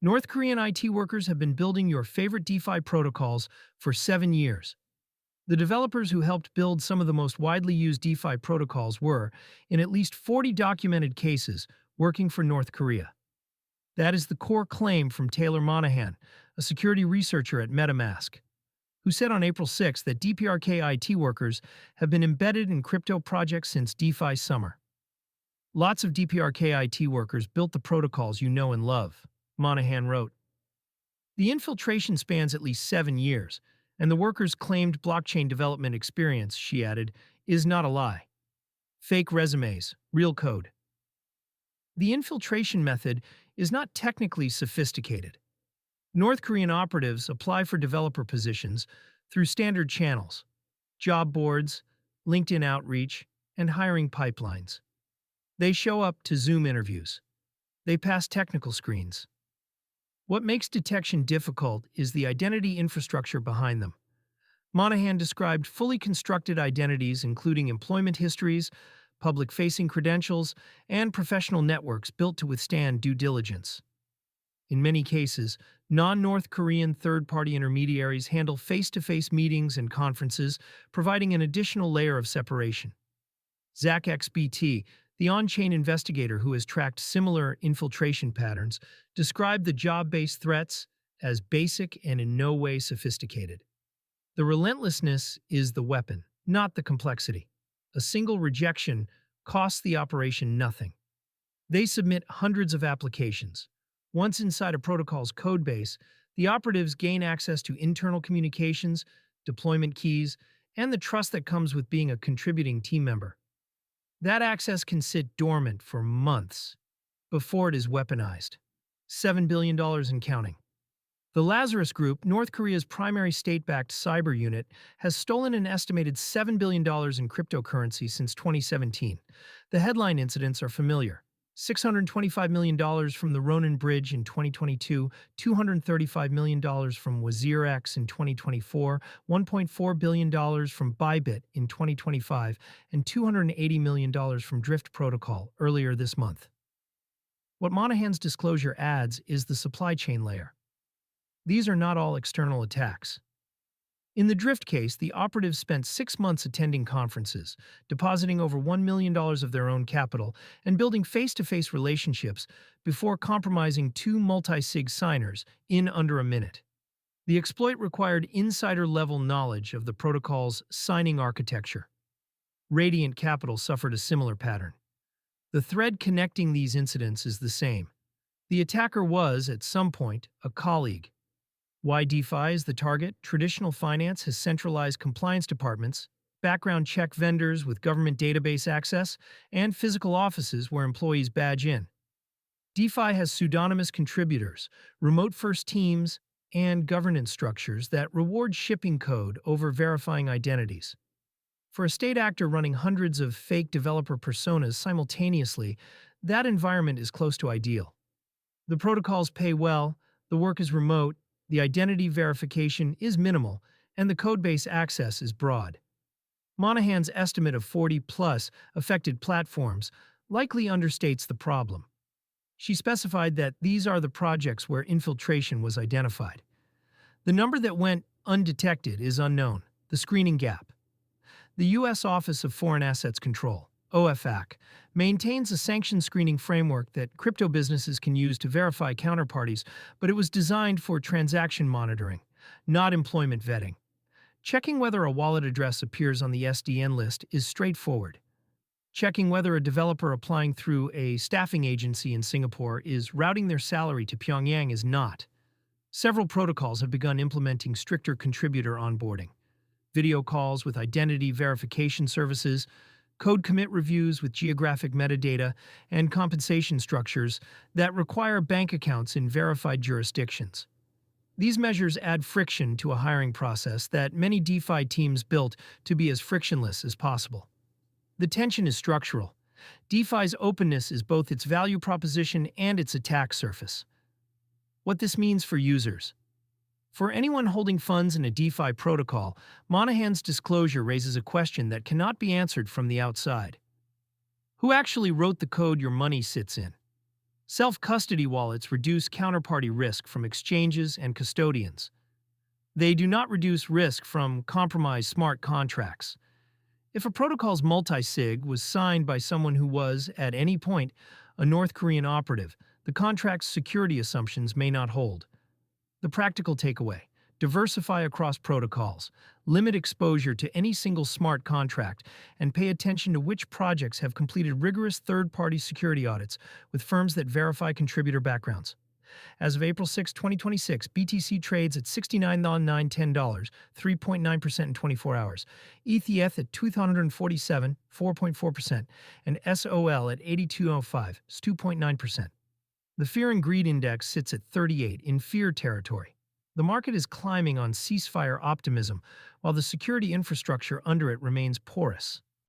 North Korean IT workers have been building your favorite DeFi protocols for 7 years. The developers who helped build some of the most widely used DeFi protocols were, in at least 40 documented cases, working for North Korea. That is the core claim from Taylor Monahan, a security researcher at MetaMask, who said on April 6 that DPRK IT workers have been embedded in crypto projects since DeFi summer. Lots of DPRK IT workers built the protocols you know and love, Monahan wrote. The infiltration spans at least 7 years, and the workers' claimed blockchain development experience, she added, is not a lie. Fake resumes, real code. The infiltration method is not technically sophisticated. North Korean operatives apply for developer positions through standard channels, job boards, LinkedIn outreach, and hiring pipelines. They show up to Zoom interviews. They pass technical screens. What makes detection difficult is the identity infrastructure behind them. Monahan described fully constructed identities including employment histories, public-facing credentials, and professional networks built to withstand due diligence. In many cases, non-North Korean third-party intermediaries handle face-to-face meetings and conferences, providing an additional layer of separation. ZachXBT, the on-chain investigator who has tracked similar infiltration patterns, described the job-based threats as basic and in no way sophisticated. The relentlessness is the weapon, not the complexity. A single rejection costs the operation nothing. They submit hundreds of applications. Once inside a protocol's codebase, the operatives gain access to internal communications, deployment keys, and the trust that comes with being a contributing team member. That access can sit dormant for months before it is weaponized. $7 billion and counting. The Lazarus Group, North Korea's primary state-backed cyber unit, has stolen an estimated $7 billion in cryptocurrency since 2017. The headline incidents are familiar. $625 million from the Ronin Bridge in 2022, $235 million from WazirX in 2024, $1.4 billion from Bybit in 2025, and $280 million from Drift Protocol earlier this month. What Monahan's disclosure adds is the supply chain layer. These are not all external attacks. In the Drift case, the operatives spent 6 months attending conferences, depositing over $1 million of their own capital, and building face-to-face relationships before compromising 2 multi-sig signers in under a minute. The exploit required insider-level knowledge of the protocol's signing architecture. Radiant Capital suffered a similar pattern. The thread connecting these incidents is the same. The attacker was, at some point, a colleague. Why DeFi is the target? Traditional finance has centralized compliance departments, background check vendors with government database access, and physical offices where employees badge in. DeFi has pseudonymous contributors, remote-first teams, and governance structures that reward shipping code over verifying identities. For a state actor running hundreds of fake developer personas simultaneously, that environment is close to ideal. The protocols pay well, the work is remote, the identity verification is minimal, and the codebase access is broad. Monahan's estimate of 40-plus affected platforms likely understates the problem. She specified that these are the projects where infiltration was identified. The number that went undetected is unknown, the screening gap. The U.S. Office of Foreign Assets Control, OFAC, maintains a sanction screening framework that crypto businesses can use to verify counterparties, but it was designed for transaction monitoring, not employment vetting. Checking whether a wallet address appears on the SDN list is straightforward. Checking whether a developer applying through a staffing agency in Singapore is routing their salary to Pyongyang is not. Several protocols have begun implementing stricter contributor onboarding. Video calls with identity verification services, code commit reviews with geographic metadata, and compensation structures that require bank accounts in verified jurisdictions. These measures add friction to a hiring process that many DeFi teams built to be as frictionless as possible. The tension is structural. DeFi's openness is both its value proposition and its attack surface. What this means for users. For anyone holding funds in a DeFi protocol, Monahan's disclosure raises a question that cannot be answered from the outside. Who actually wrote the code your money sits in? Self-custody wallets reduce counterparty risk from exchanges and custodians. They do not reduce risk from compromised smart contracts. If a protocol's multi-sig was signed by someone who was, at any point, a North Korean operative, the contract's security assumptions may not hold. The practical takeaway: diversify across protocols, limit exposure to any single smart contract, and pay attention to which projects have completed rigorous third-party security audits with firms that verify contributor backgrounds. As of April 6, 2026, BTC trades at $69.910, 3.9% in 24 hours. ETH at 247, 4.4%, and SOL at 8205, 2.9%. The Fear and Greed Index sits at 38 in fear territory. The market is climbing on ceasefire optimism, while the security infrastructure under it remains porous.